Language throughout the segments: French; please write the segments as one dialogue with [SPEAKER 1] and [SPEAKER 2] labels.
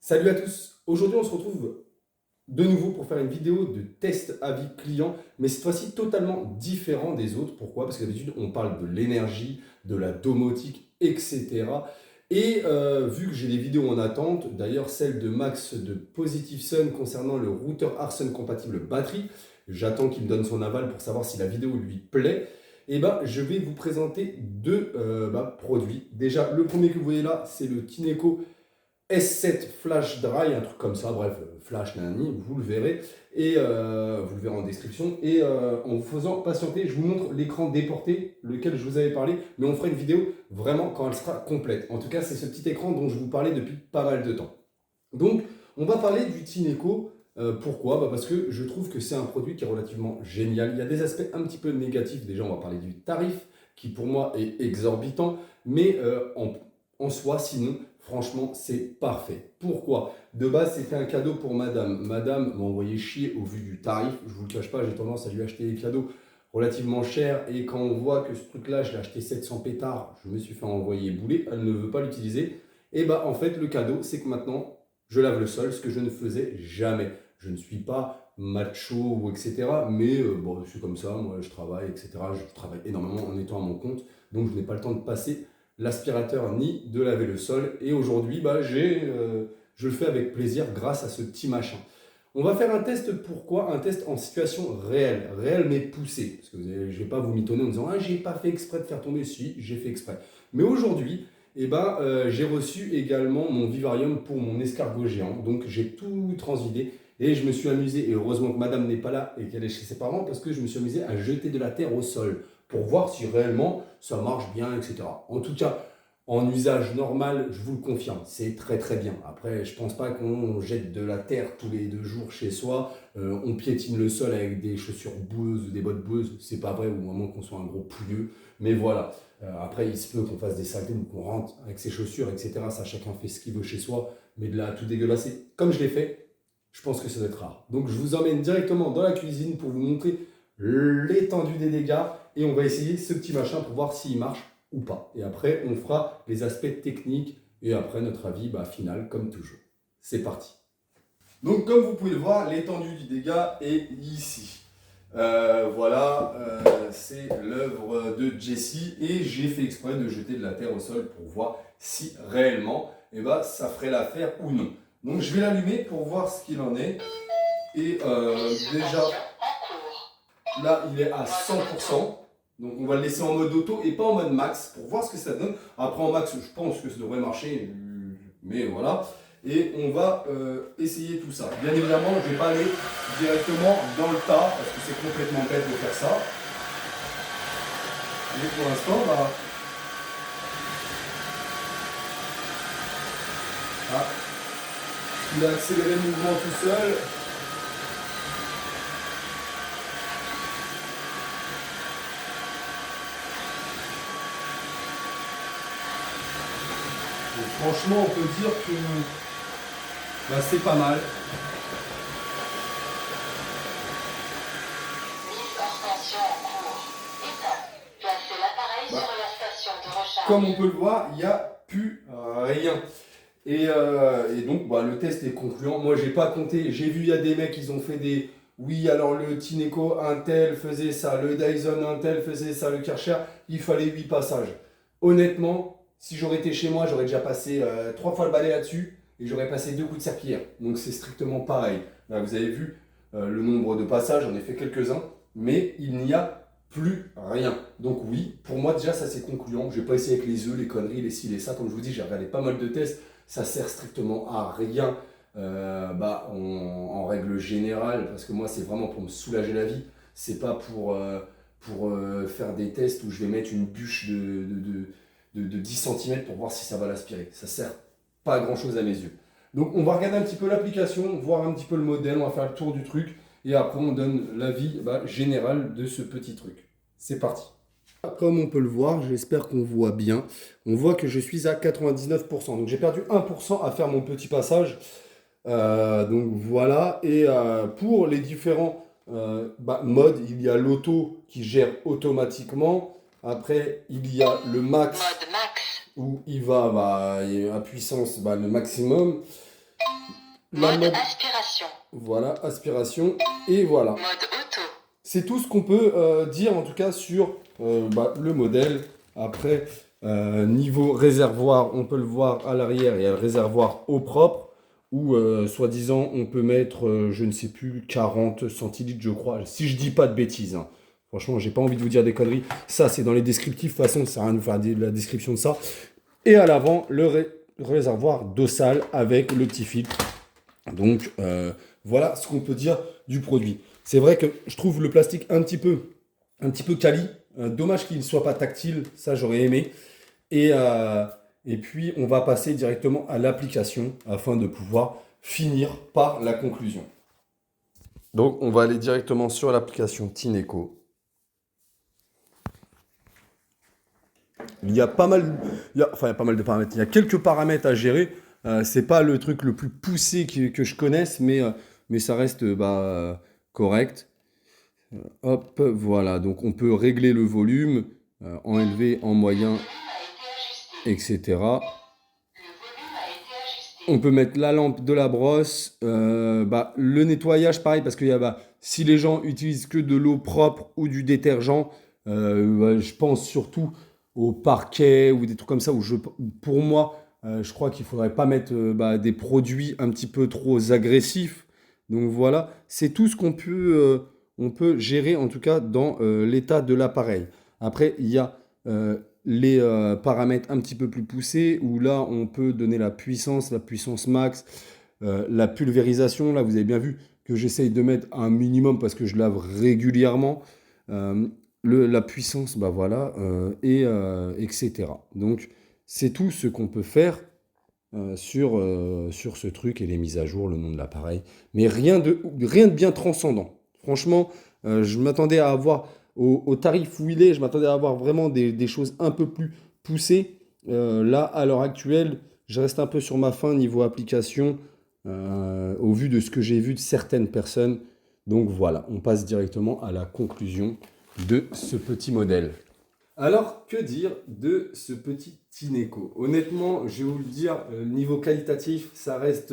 [SPEAKER 1] Salut à tous, aujourd'hui on se retrouve de nouveau pour faire une vidéo de test avis client, mais cette fois-ci totalement différent des autres. Pourquoi? Parce que d'habitude on parle de l'énergie, de la domotique, etc. Et vu que j'ai des vidéos en attente, d'ailleurs celle de Max de Positive Sun concernant le routeur Arson compatible batterie, j'attends qu'il me donne son aval pour savoir si la vidéo lui plaît. Et ben, je vais vous présenter deux produits. Déjà, le premier que vous voyez là, c'est le Tineco S7 Flash Dry, un truc comme ça, bref, Flash Nani, vous le verrez, et vous le verrez en description. Et en vous faisant patienter, je vous montre l'écran déporté, lequel je vous avais parlé, mais on fera une vidéo vraiment quand elle sera complète. En tout cas, c'est ce petit écran dont je vous parlais depuis pas mal de temps. Donc, on va parler du Tineco. Pourquoi? Parce que je trouve que c'est un produit qui est relativement génial. Il y a des aspects un petit peu négatifs. Déjà, on va parler du tarif, qui pour moi est exorbitant, mais en soi, sinon, franchement, c'est parfait. Pourquoi? De base, c'était un cadeau pour madame. Madame m'a envoyé chier au vu du tarif. Je vous le cache pas, j'ai tendance à lui acheter des cadeaux relativement chers. Et quand on voit que ce truc-là, je l'ai acheté 700 pétards, je me suis fait envoyer bouler. Elle ne veut pas l'utiliser. Et bah, en fait, le cadeau, c'est que maintenant, je lave le sol, ce que je ne faisais jamais. Je ne suis pas macho ou etc. Mais bon, je suis comme ça, moi je travaille, etc. Je travaille énormément en étant à mon compte. Donc je n'ai pas le temps de passer l'aspirateur ni de laver le sol. Et aujourd'hui, je le fais avec plaisir grâce à ce petit machin. On va faire un test, pourquoi? Un test en situation réelle, réelle mais poussée. Parce que je ne vais pas vous mitonner en disant « Ah, j'ai pas fait exprès de faire tomber ». Si, j'ai fait exprès. Mais aujourd'hui, j'ai reçu également mon vivarium pour mon escargot géant. Donc j'ai tout transvidé et je me suis amusé, et heureusement que madame n'est pas là et qu'elle est chez ses parents, parce que je me suis amusé à jeter de la terre au sol pour voir si réellement ça marche bien, etc. En tout cas, en usage normal, je vous le confirme, c'est très très bien. Après, je pense pas qu'on jette de la terre tous les 2 jours chez soi, on piétine le sol avec des chaussures boueuses ou des bottes boueuses, c'est pas vrai, ou à moins qu'on soit un gros pouilleux, mais voilà. Après, il se peut qu'on fasse des saletés ou qu'on rentre avec ses chaussures, etc. Ça, chacun fait ce qu'il veut chez soi, mais de là à tout dégueulasser, comme je l'ai fait, je pense que ça doit être rare. Donc, je vous emmène directement dans la cuisine pour vous montrer l'étendue des dégâts et on va essayer ce petit machin pour voir s'il marche ou pas. Et après, on fera les aspects techniques et après notre avis final comme toujours. C'est parti. Donc comme vous pouvez le voir, l'étendue du dégât est ici. C'est l'œuvre de Jessie et j'ai fait exprès de jeter de la terre au sol pour voir si réellement ça ferait l'affaire ou non. Donc je vais l'allumer pour voir ce qu'il en est. Et déjà, là il est à 100%. Donc on va le laisser en mode auto et pas en mode max pour voir ce que ça donne. Après en max, je pense que ça devrait marcher, mais voilà. Et on va essayer tout ça. Bien évidemment, je ne vais pas aller directement dans le tas parce que c'est complètement bête de faire ça. Mais pour l'instant, il a accéléré le mouvement tout seul. Et franchement, on peut dire que c'est pas mal. Comme on peut le voir, il n'y a plus rien. Et donc, le test est concluant. Moi, j'ai pas compté. J'ai vu, il y a des mecs, ils ont fait des... Oui, alors le Tineco, un tel faisait ça. Le Dyson, un tel faisait ça. Le Karcher, il fallait 8 passages. Honnêtement, si j'aurais été chez moi, j'aurais déjà passé 3 fois le balai là-dessus. Et j'aurais passé 2 coups de serpillière. Donc, c'est strictement pareil. Là, vous avez vu le nombre de passages. J'en ai fait quelques-uns. Mais il n'y a plus rien. Donc oui, pour moi déjà ça c'est concluant. Je vais pas essayer avec les œufs, les conneries, les ci, les ça. Comme je vous dis, j'ai regardé pas mal de tests. Ça sert strictement à rien en règle générale. Parce que moi c'est vraiment pour me soulager la vie. C'est pas pour faire des tests où je vais mettre une bûche de 10 cm pour voir si ça va l'aspirer. Ça sert pas à grand chose à mes yeux. Donc on va regarder un petit peu l'application, voir un petit peu le modèle, on va faire le tour du truc. Et après, on donne l'avis général de ce petit truc. C'est parti. Comme on peut le voir, j'espère qu'on voit bien. On voit que je suis à 99%. Donc j'ai perdu 1% à faire mon petit passage. Donc voilà. Et pour les différents modes, il y a l'auto qui gère automatiquement. Après, il y a le max où il va à puissance le maximum. La
[SPEAKER 2] Mode
[SPEAKER 1] mode,
[SPEAKER 2] aspiration.
[SPEAKER 1] voilà, aspiration, et voilà.
[SPEAKER 2] Mode auto.
[SPEAKER 1] C'est tout ce qu'on peut dire en tout cas sur le modèle. Après, niveau réservoir, on peut le voir à l'arrière, il y a le réservoir eau propre, où soi-disant on peut mettre, je ne sais plus, 40 centilitres je crois, si je dis pas de bêtises, hein. Franchement, j'ai pas envie de vous dire des conneries. Ça, c'est dans les descriptifs. De toute façon, ça sert à rien de vous faire la description de ça. Et à l'avant, réservoir d'eau sale avec le petit filtre. Donc, voilà ce qu'on peut dire du produit. C'est vrai que je trouve le plastique un petit peu quali. Dommage qu'il ne soit pas tactile, ça j'aurais aimé. Et, euh, et puis, on va passer directement à l'application afin de pouvoir finir par la conclusion. Donc, on va aller directement sur l'application Tineco. Il y a pas mal, il y a pas mal de paramètres. Il y a quelques paramètres à gérer. C'est pas le truc le plus poussé que je connaisse, mais ça reste correct. Hop, voilà. Donc on peut régler le volume en élevé, en moyen, etc. On peut mettre la lampe de la brosse, le nettoyage pareil parce que si les gens utilisent que de l'eau propre ou du détergent, je pense surtout au parquet ou des trucs comme ça pour moi, je crois qu'il faudrait pas mettre des produits un petit peu trop agressifs. Donc voilà, c'est tout ce on peut gérer en tout cas dans l'état de l'appareil. Après, il y a les paramètres un petit peu plus poussés, où là, on peut donner la puissance max, la pulvérisation. Là, vous avez bien vu que j'essaye de mettre un minimum parce que je lave régulièrement. La puissance, voilà, etc. Donc, c'est tout ce qu'on peut faire sur ce truc et les mises à jour, le nom de l'appareil. Mais rien de bien transcendant. Franchement, je m'attendais à avoir, au tarif où il est, je m'attendais à avoir vraiment des choses un peu plus poussées. Là, à l'heure actuelle, je reste un peu sur ma faim niveau application, au vu de ce que j'ai vu de certaines personnes. Donc voilà, on passe directement à la conclusion de ce petit modèle. Alors, que dire de ce petit Tineco? Honnêtement, je vais vous le dire, niveau qualitatif, ça reste,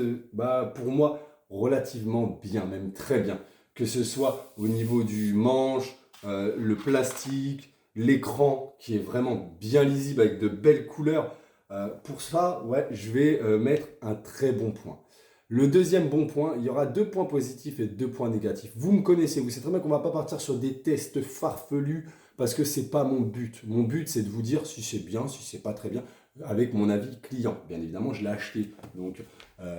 [SPEAKER 1] pour moi, relativement bien, même très bien. Que ce soit au niveau du manche, le plastique, l'écran qui est vraiment bien lisible avec de belles couleurs. Pour ça, ouais, je vais mettre un très bon point. Le deuxième bon point, il y aura 2 points positifs et 2 points négatifs. Vous me connaissez, vous savez très bien qu'on ne va pas partir sur des tests farfelus parce que c'est pas mon but. Mon but, c'est de vous dire si c'est bien, si c'est pas très bien, avec mon avis client. Bien évidemment, je l'ai acheté. Donc,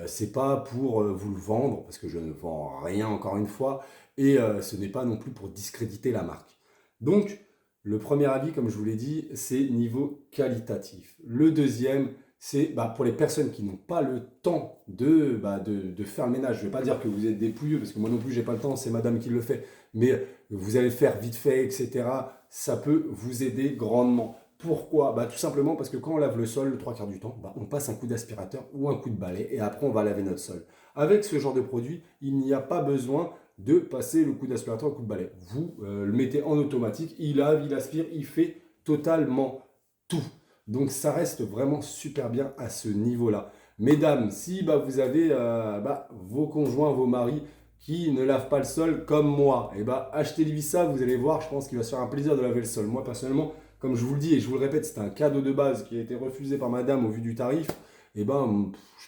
[SPEAKER 1] c'est pas pour vous le vendre, parce que je ne vends rien encore une fois, et ce n'est pas non plus pour discréditer la marque. Donc, le premier avis, comme je vous l'ai dit, c'est niveau qualitatif. Le deuxième, c'est pour les personnes qui n'ont pas le temps de faire le ménage. Je ne vais pas dire que vous êtes dépouilleux, parce que moi non plus, j'ai pas le temps, c'est madame qui le fait. Mais vous allez le faire vite fait, etc. Ça peut vous aider grandement. Pourquoi? Tout simplement parce que quand on lave le sol, le 3 quarts du temps, on passe un coup d'aspirateur ou un coup de balai et après on va laver notre sol. Avec ce genre de produit, il n'y a pas besoin de passer le coup d'aspirateur ou le coup de balai. Vous le mettez en automatique, il lave, il aspire, il fait totalement tout. Donc ça reste vraiment super bien à ce niveau-là. Mesdames, si vous avez vos conjoints, vos maris qui ne lavent pas le sol comme moi, achetez-lui ça, vous allez voir, je pense qu'il va se faire un plaisir de laver le sol. Moi personnellement, comme je vous le dis et je vous le répète, c'était un cadeau de base qui a été refusé par madame au vu du tarif. Je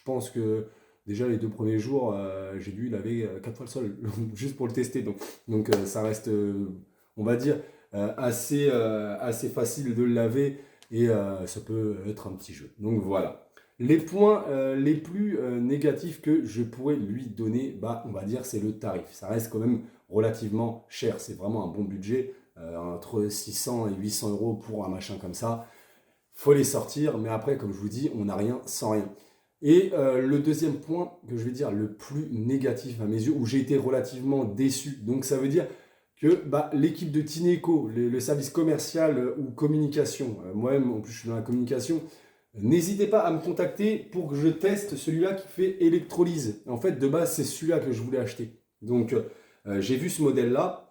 [SPEAKER 1] pense que déjà les 2 premiers jours, j'ai dû laver 4 fois le sol, juste pour le tester. Donc ça reste, on va dire, assez facile de le laver et ça peut être un petit jeu. Donc voilà. Les points les plus négatifs que je pourrais lui donner, on va dire, c'est le tarif. Ça reste quand même relativement cher. C'est vraiment un bon budget, entre 600 et 800 euros pour un machin comme ça. Faut les sortir, mais après, comme je vous dis, on n'a rien sans rien. Et le deuxième point que je vais dire le plus négatif à mes yeux, où j'ai été relativement déçu. Donc ça veut dire que l'équipe de Tineco, le service commercial ou communication, moi-même en plus je suis dans la communication, n'hésitez pas à me contacter pour que je teste celui-là qui fait électrolyse. En fait, de base, c'est celui-là que je voulais acheter. Donc, j'ai vu ce modèle-là.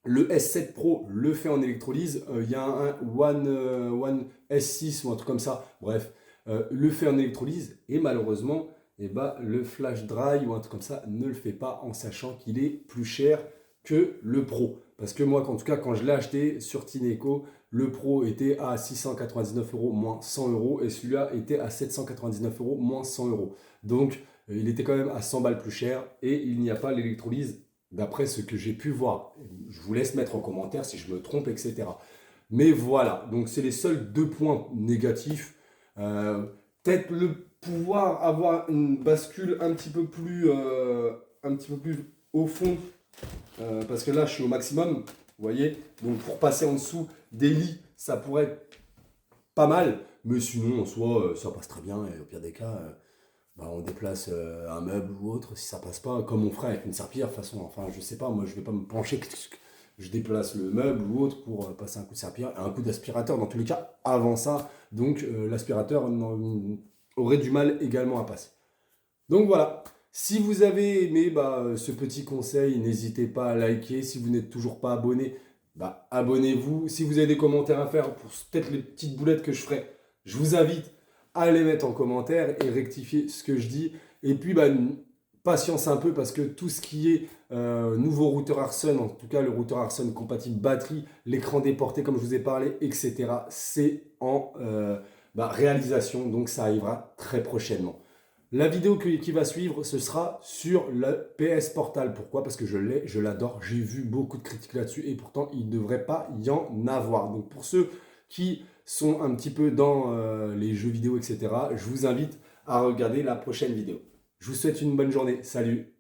[SPEAKER 1] Le S7 Pro le fait en électrolyse. Il y a un One S6 ou un truc comme ça. Bref, le fait en électrolyse. Et malheureusement, et bah, le flash dry ou un truc comme ça ne le fait pas en sachant qu'il est plus cher que le Pro. Parce que moi, en tout cas, quand je l'ai acheté sur Tineco, le Pro était à 699 euros moins 100 euros et celui-là était à 799 euros moins 100 euros. Donc, il était quand même à 100 balles plus cher et il n'y a pas l'électrolyse d'après ce que j'ai pu voir. Je vous laisse mettre en commentaire si je me trompe, etc. Mais voilà, donc c'est les seuls deux points négatifs. Peut-être le pouvoir avoir une bascule un petit peu plus au fond, parce que là je suis au maximum, vous voyez. Donc pour passer en dessous des lits, ça pourrait être pas mal, mais sinon en soi ça passe très bien et au pire des cas, bah, on déplace un meuble ou autre si ça passe pas, comme on ferait avec une serpillière de toute façon. Enfin, je sais pas, moi je vais pas me pencher, je déplace le meuble ou autre pour passer un coup de serpillière, un coup d'aspirateur dans tous les cas avant ça. Donc l'aspirateur aurait du mal également à passer. Donc voilà. Si vous avez aimé ce petit conseil, n'hésitez pas à liker. Si vous n'êtes toujours pas abonné, bah, abonnez-vous. Si vous avez des commentaires à faire pour peut-être les petites boulettes que je ferai, je vous invite à les mettre en commentaire et rectifier ce que je dis. Et puis, patience un peu parce que tout ce qui est nouveau routeur Arson, en tout cas le routeur Arson compatible batterie, l'écran déporté comme je vous ai parlé, etc., c'est en réalisation. Donc ça arrivera très prochainement. La vidéo qui va suivre, ce sera sur le PS Portal. Pourquoi? Parce que je l'adore. J'ai vu beaucoup de critiques là-dessus et pourtant, il ne devrait pas y en avoir. Donc, pour ceux qui sont un petit peu dans les jeux vidéo, etc., je vous invite à regarder la prochaine vidéo. Je vous souhaite une bonne journée. Salut!